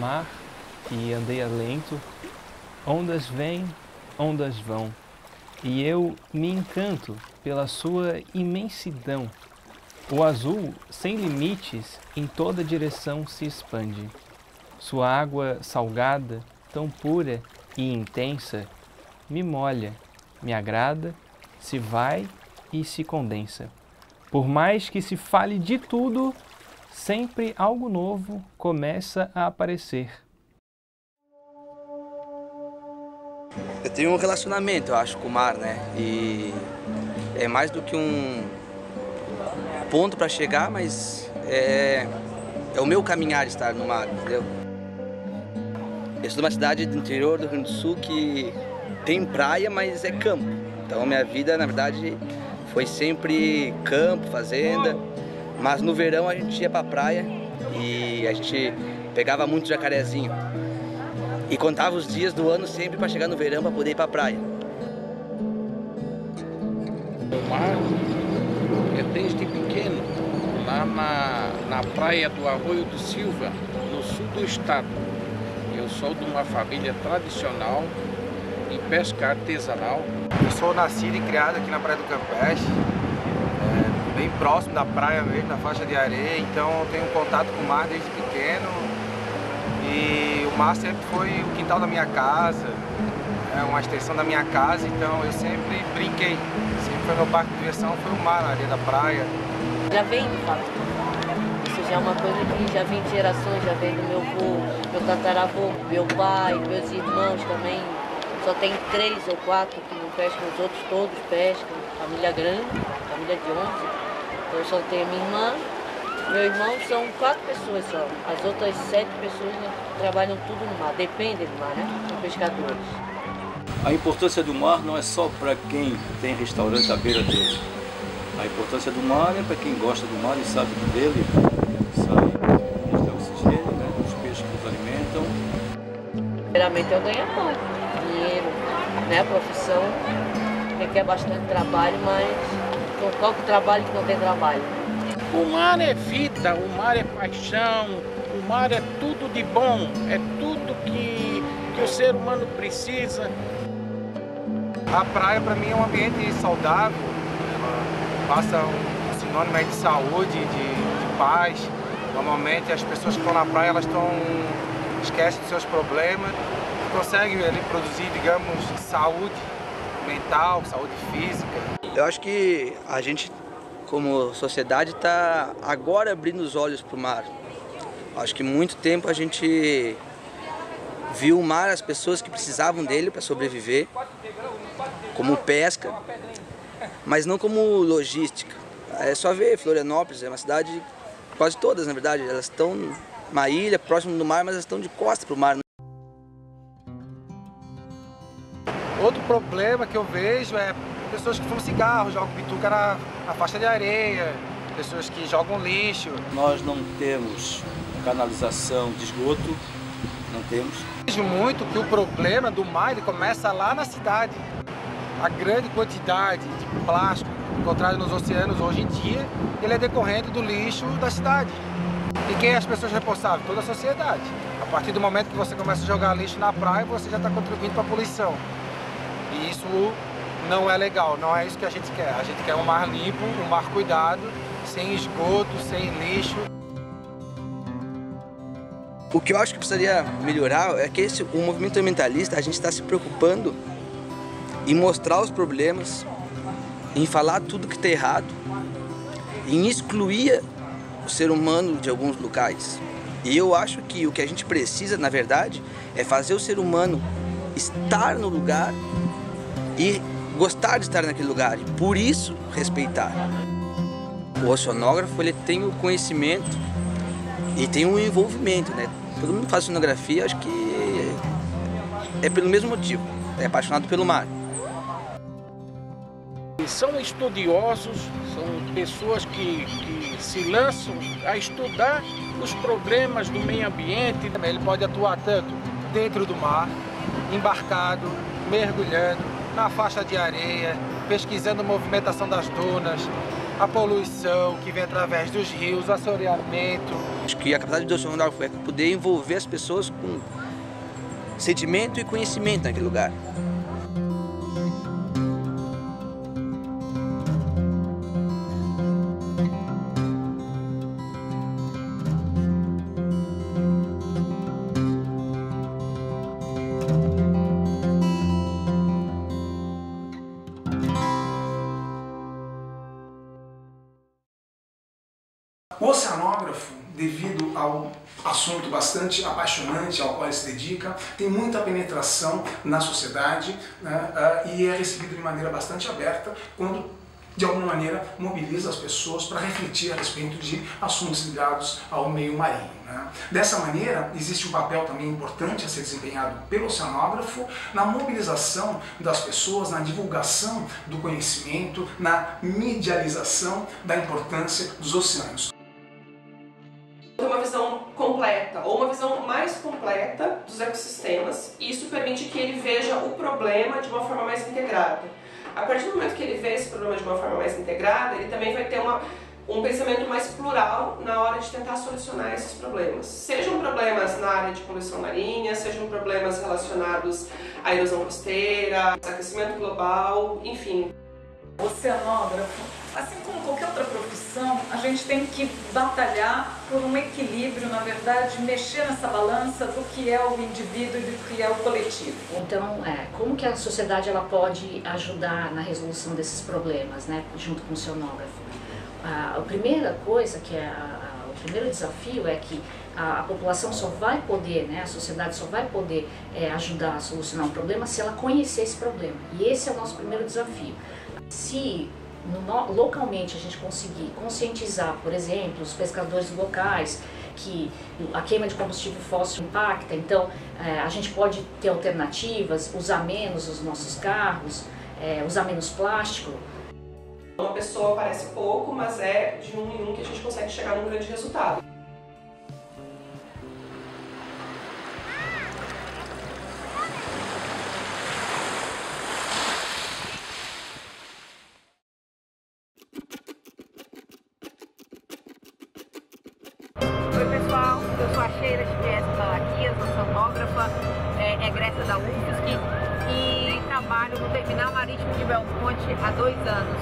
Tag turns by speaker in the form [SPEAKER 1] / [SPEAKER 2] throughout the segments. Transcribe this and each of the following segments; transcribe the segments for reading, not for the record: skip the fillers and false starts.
[SPEAKER 1] mar e andeia lento, ondas vêm, ondas vão, e eu me encanto pela sua imensidão. O azul, sem limites, em toda direção se expande. Sua água salgada, tão pura e intensa, me molha, me agrada, se vai e se condensa. Por mais que se fale de tudo, sempre algo novo começa a aparecer.
[SPEAKER 2] Eu tenho um relacionamento, eu acho, com o mar, né? E é mais do que um ponto para chegar, mas é o meu caminhar estar no mar, entendeu? Eu sou de uma cidade do interior do Rio Grande do Sul que tem praia, mas é campo. Então minha vida, na verdade, foi sempre campo, fazenda. Mas no verão a gente ia pra praia e a gente pegava muito jacarezinho. E contava os dias do ano sempre para chegar no verão para poder ir pra praia.
[SPEAKER 3] O mar é desde pequeno, lá na praia do Arroio do Silva, no sul do estado. Eu sou de uma família tradicional de pesca artesanal.
[SPEAKER 4] Eu sou nascido e criado aqui na Praia do Campestre, bem próximo da praia mesmo, da faixa de areia, então eu tenho contato com o mar desde pequeno. E o mar sempre foi o quintal da minha casa, uma extensão da minha casa, então eu sempre brinquei. Sempre foi meu parque de diversão, foi o mar, a areia da praia.
[SPEAKER 5] Já vem de fato. Isso já é uma coisa que já vem de gerações, já vem do meu avô, meu tataravô, meu pai, meus irmãos também. Só tem 3 ou 4 que não pescam, os outros todos pescam. Família grande, família de 11. Então eu só tenho minha irmã. Meu irmão são 4 pessoas só. As outras 7 pessoas trabalham tudo no mar, dependem do mar, né? São pescadores.
[SPEAKER 6] A importância do mar não é só para quem tem restaurante à beira dele. A importância do mar é para quem gosta do mar e sabe que dele sai o oxigênio, né? Os peixes que nos alimentam.
[SPEAKER 5] Geralmente é o ganha-pão, dinheiro, né? Profissão, requer bastante trabalho, mas qual que é o trabalho que não tem trabalho?
[SPEAKER 3] O mar é vida, o mar é paixão, o mar é tudo de bom, é tudo que o ser humano precisa.
[SPEAKER 4] A praia para mim é um ambiente saudável, ela passa um sinônimo aí de saúde, de paz. Normalmente as pessoas que estão na praia, elas esquecem dos seus problemas e conseguem ali produzir, digamos, saúde mental, saúde física.
[SPEAKER 2] Eu acho que a gente, como sociedade, está agora abrindo os olhos para o mar. Acho que muito tempo a gente viu o mar, as pessoas que precisavam dele para sobreviver, como pesca, mas não como logística. É só ver, Florianópolis é uma cidade, quase todas na verdade, elas estão numa ilha próximo do mar, mas elas estão de costas para o mar.
[SPEAKER 4] Outro problema que eu vejo é pessoas que fumam cigarro, jogam bituca na faixa de areia, pessoas que jogam lixo.
[SPEAKER 6] Nós não temos canalização de esgoto, não temos.
[SPEAKER 4] Vejo muito que o problema do mar ele começa lá na cidade. A grande quantidade de plástico encontrado nos oceanos hoje em dia, ele é decorrente do lixo da cidade. E quem é as pessoas responsáveis? Toda a sociedade. A partir do momento que você começa a jogar lixo na praia, você já está contribuindo para a poluição. E isso não é legal, não é isso que a gente quer. A gente quer um mar limpo, um mar cuidado, sem esgoto, sem lixo.
[SPEAKER 2] O que eu acho que precisaria melhorar é que o movimento ambientalista, a gente está se preocupando em mostrar os problemas, em falar tudo que está errado, em excluir o ser humano de alguns locais. E eu acho que o que a gente precisa, na verdade, é fazer o ser humano estar no lugar e gostar de estar naquele lugar, e por isso respeitar. O oceanógrafo ele tem o conhecimento e tem o envolvimento, né? Todo mundo faz oceanografia, acho que é pelo mesmo motivo, é apaixonado pelo mar.
[SPEAKER 3] São estudiosos, são pessoas que se lançam a estudar os problemas do meio ambiente.
[SPEAKER 4] Ele pode atuar tanto dentro do mar, embarcado, mergulhando, na faixa de areia, pesquisando a movimentação das dunas, a poluição que vem através dos rios, o assoreamento.
[SPEAKER 2] Acho que a capacidade do oceanógrafo é poder envolver as pessoas com sentimento e conhecimento naquele lugar.
[SPEAKER 7] O oceanógrafo, devido ao assunto bastante apaixonante ao qual ele se dedica, tem muita penetração na sociedade, né, e é recebido de maneira bastante aberta quando, de alguma maneira, mobiliza as pessoas para refletir a respeito de assuntos ligados ao meio marinho, né. Dessa maneira, existe um papel também importante a ser desempenhado pelo oceanógrafo na mobilização das pessoas, na divulgação do conhecimento, na medialização da importância dos oceanos.
[SPEAKER 8] Uma visão completa, ou uma visão mais completa dos ecossistemas. Isso permite que ele veja o problema de uma forma mais integrada. A partir do momento que ele vê esse problema de uma forma mais integrada, ele também vai ter um pensamento mais plural na hora de tentar solucionar esses problemas. Sejam problemas na área de poluição marinha, sejam problemas relacionados à erosão costeira, aquecimento global, enfim.
[SPEAKER 9] Oceanógrafo, assim como qualquer outra profissão, a gente tem que batalhar por um equilíbrio, na verdade, mexer nessa balança do que é o indivíduo e do que é o coletivo.
[SPEAKER 10] Então, como que a sociedade ela pode ajudar na resolução desses problemas, né, junto com o oceanógrafo? A primeira coisa, o primeiro desafio é que a população só vai poder, né, a sociedade só vai poder ajudar a solucionar um problema se ela conhecer esse problema. E esse é o nosso primeiro desafio. Se localmente a gente conseguir conscientizar, por exemplo, os pescadores locais que a queima de combustível fóssil impacta, então a gente pode ter alternativas, usar menos os nossos carros, usar menos plástico.
[SPEAKER 8] Uma pessoa parece pouco, mas é de um em um que a gente consegue chegar num grande resultado.
[SPEAKER 11] Oi pessoal, eu sou a Sheila de Malaquias, oceanógrafa, egressa da UFSC e trabalho no Terminal Marítimo de Belmonte há 2 anos.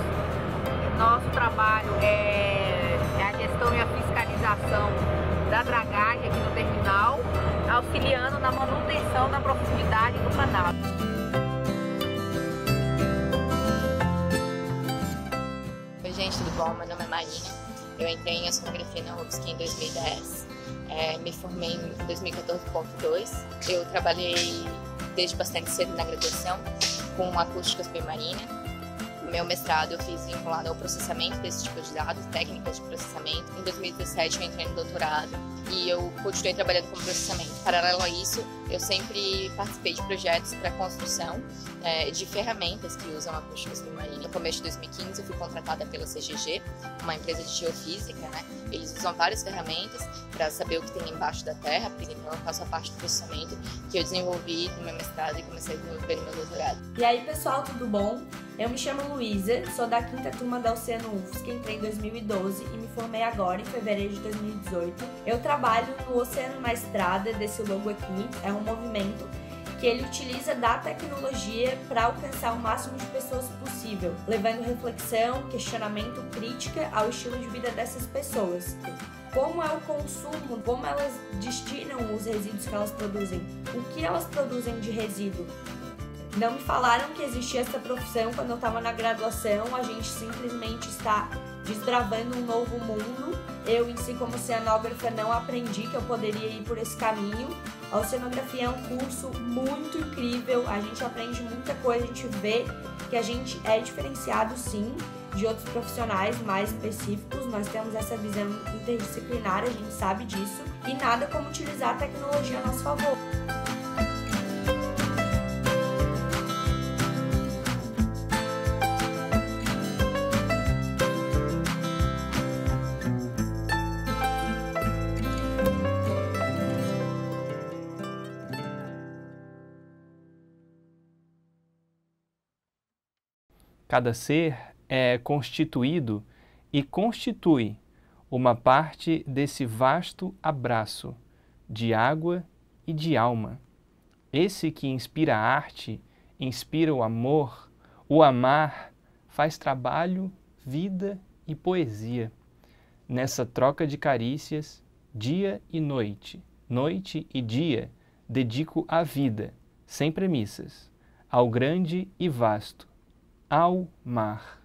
[SPEAKER 11] Nosso trabalho é a gestão e a fiscalização da dragagem aqui no terminal, auxiliando na manutenção da profundidade do canal.
[SPEAKER 12] Oi gente, tudo bom? Meu nome é Marina. Eu entrei em oceanografia na UFSC em 2010, me formei em 2014.2. Eu trabalhei desde bastante cedo na graduação com acústica submarina. Meu mestrado eu fiz vinculado ao processamento desse tipo de dados, técnicas de processamento. Em 2017 eu entrei no doutorado e eu continuei trabalhando com processamento. Paralelo a isso, eu sempre participei de projetos para construção de ferramentas que usam acústica submarina. No começo de 2015 eu fui contratada pela CGG, uma empresa de geofísica, né? Eles usam várias ferramentas para saber o que tem embaixo da terra, porque então eu faço a parte do processamento que eu desenvolvi no meu mestrado e comecei a desenvolver no meu doutorado.
[SPEAKER 13] E aí pessoal, tudo bom? Eu me chamo Luísa, sou da 5ª turma da Oceano UFSC, entrei em 2012 e me formei agora em fevereiro de 2018. Eu trabalho no Oceano na Estrada, desse logo aqui, é um movimento que ele utiliza da tecnologia para alcançar o máximo de pessoas possível, levando reflexão, questionamento, crítica ao estilo de vida dessas pessoas. Como é o consumo, como elas destinam os resíduos que elas produzem, o que elas produzem de resíduo. Não me falaram que existia essa profissão quando eu estava na graduação, a gente simplesmente está desbravando um novo mundo. Eu em si como oceanógrafa não aprendi que eu poderia ir por esse caminho. A oceanografia é um curso muito incrível, a gente aprende muita coisa, a gente vê que a gente é diferenciado sim de outros profissionais mais específicos, nós temos essa visão interdisciplinar, a gente sabe disso, e nada como utilizar a tecnologia a nosso favor.
[SPEAKER 1] Cada ser é constituído e constitui uma parte desse vasto abraço de água e de alma. Esse que inspira a arte, inspira o amor, o amar faz trabalho, vida e poesia. Nessa troca de carícias, dia e noite, noite e dia, dedico a vida, sem premissas, ao grande e vasto, ao mar.